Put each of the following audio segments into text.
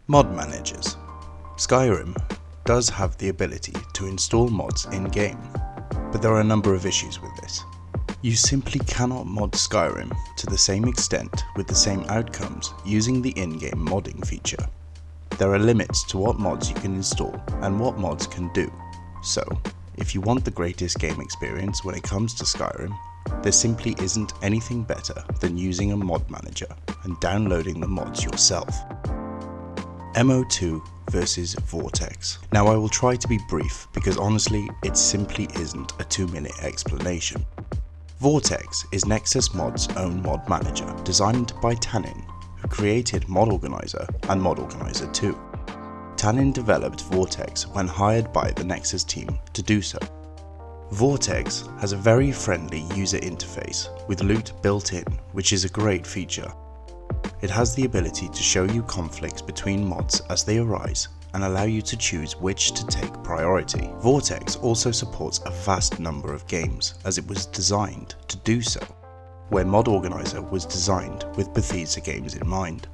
Mod managers. Skyrim does have the ability to install mods in-game, but there are a number of issues with this. You simply cannot mod Skyrim to the same extent with the same outcomes using the in-game modding feature. There are limits to what mods you can install and what mods can do. So, if you want the greatest game experience when it comes to Skyrim, there simply isn't anything better than using a mod manager and downloading the mods yourself. MO2 versus Vortex. Now I will try to be brief because honestly it simply isn't a 2-minute explanation. Vortex is Nexus Mod's own mod manager designed by Tanin, who created Mod Organizer and Mod Organizer 2. Tanin developed Vortex when hired by the Nexus team to do so. Vortex has a very friendly user interface with loot built in, which is a great feature. It has the ability to show you conflicts between mods as they arise and allow you to choose which to take priority. Vortex also supports a vast number of games as it was designed to do so, where Mod Organizer was designed with Bethesda games in mind.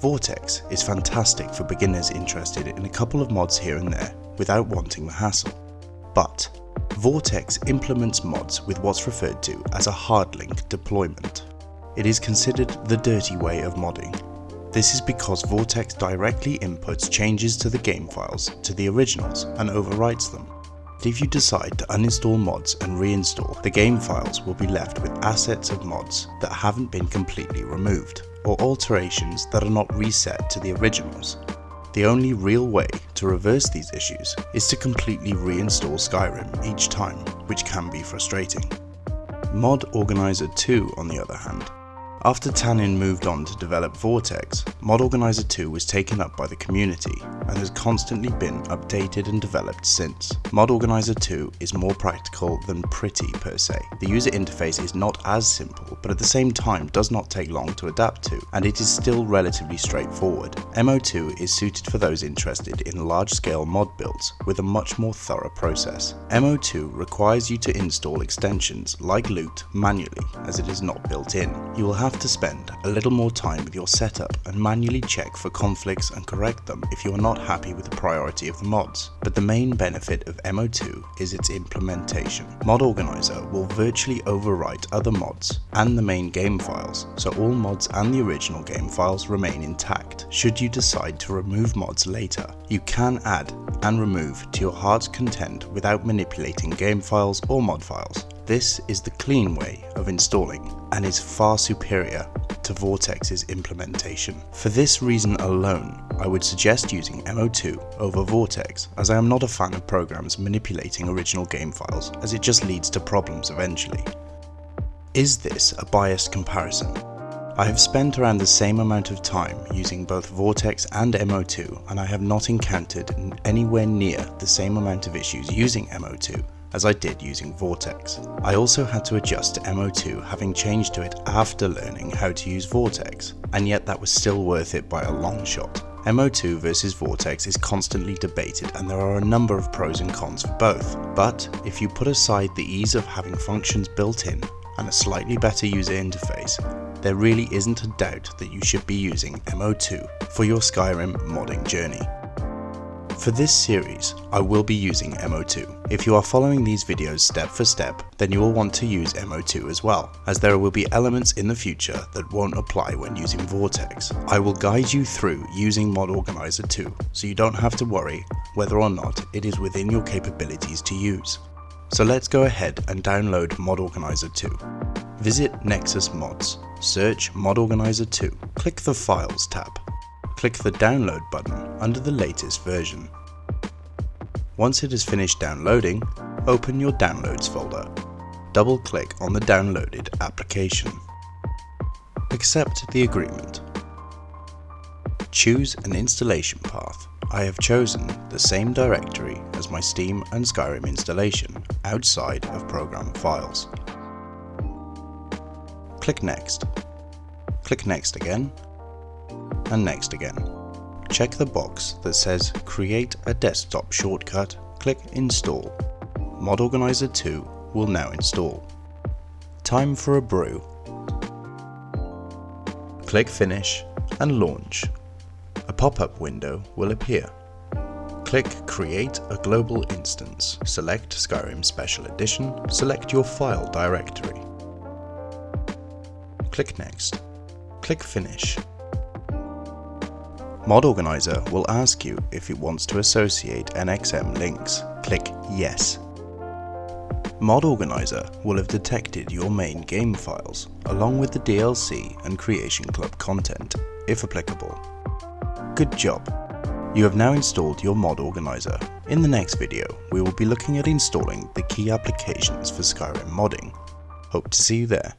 Vortex is fantastic for beginners interested in a couple of mods here and there without wanting the hassle. But Vortex implements mods with what's referred to as a Hardlink Deployment. It is considered the dirty way of modding. This is because Vortex directly inputs changes to the game files to the originals and overwrites them. If you decide to uninstall mods and reinstall, the game files will be left with assets of mods that haven't been completely removed, or alterations that are not reset to the originals. The only real way to reverse these issues is to completely reinstall Skyrim each time, which can be frustrating. Mod Organizer 2, on the other hand. After Tanin moved on to develop Vortex, Mod Organizer 2 was taken up by the community and has constantly been updated and developed since. Mod Organizer 2 is more practical than pretty per se. The user interface is not as simple, but at the same time does not take long to adapt to, and it is still relatively straightforward. MO2 is suited for those interested in large-scale mod builds with a much more thorough process. MO2 requires you to install extensions like loot manually as it is not built in. You will have to spend a little more time with your setup and manually check for conflicts and correct them if you are not happy with the priority of the mods. But the main benefit of MO2 is its implementation. Mod Organizer will virtually overwrite other mods and the main game files, so all mods and the original game files remain intact. Should you decide to remove mods later, you can add and remove to your heart's content without manipulating game files or mod files. This is the clean way of installing and is far superior to Vortex's implementation. For this reason alone, I would suggest using MO2 over Vortex, as I am not a fan of programs manipulating original game files, as it just leads to problems eventually. Is this a biased comparison? I have spent around the same amount of time using both Vortex and MO2, and I have not encountered anywhere near the same amount of issues using MO2 as I did using Vortex. I also had to adjust to MO2, having changed to it after learning how to use Vortex, and yet that was still worth it by a long shot. MO2 versus Vortex is constantly debated and there are a number of pros and cons for both, but if you put aside the ease of having functions built in and a slightly better user interface, there really isn't a doubt that you should be using MO2 for your Skyrim modding journey. For this series, I will be using MO2. If you are following these videos step for step, then you will want to use MO2 as well, as there will be elements in the future that won't apply when using Vortex. I will guide you through using Mod Organizer 2, so you don't have to worry whether or not it is within your capabilities to use. So let's go ahead and download Mod Organizer 2. Visit Nexus Mods, search Mod Organizer 2, click the Files tab. Click the Download button under the latest version. Once it is finished downloading, open your Downloads folder. Double-click on the downloaded application. Accept the agreement. Choose an installation path. I have chosen the same directory as my Steam and Skyrim installation outside of Program Files. Click Next. Click Next again, and Next again. Check the box that says Create a Desktop Shortcut, click Install. Mod Organizer 2 will now install. Time for a brew. Click Finish and launch. A pop-up window will appear. Click Create a Global Instance, select Skyrim Special Edition, select your file directory. Click Next. Click Finish. Mod Organizer will ask you if it wants to associate NXM links. Click Yes. Mod Organizer will have detected your main game files, along with the DLC and Creation Club content, if applicable. Good job! You have now installed your Mod Organizer. In the next video, we will be looking at installing the key applications for Skyrim modding. Hope to see you there.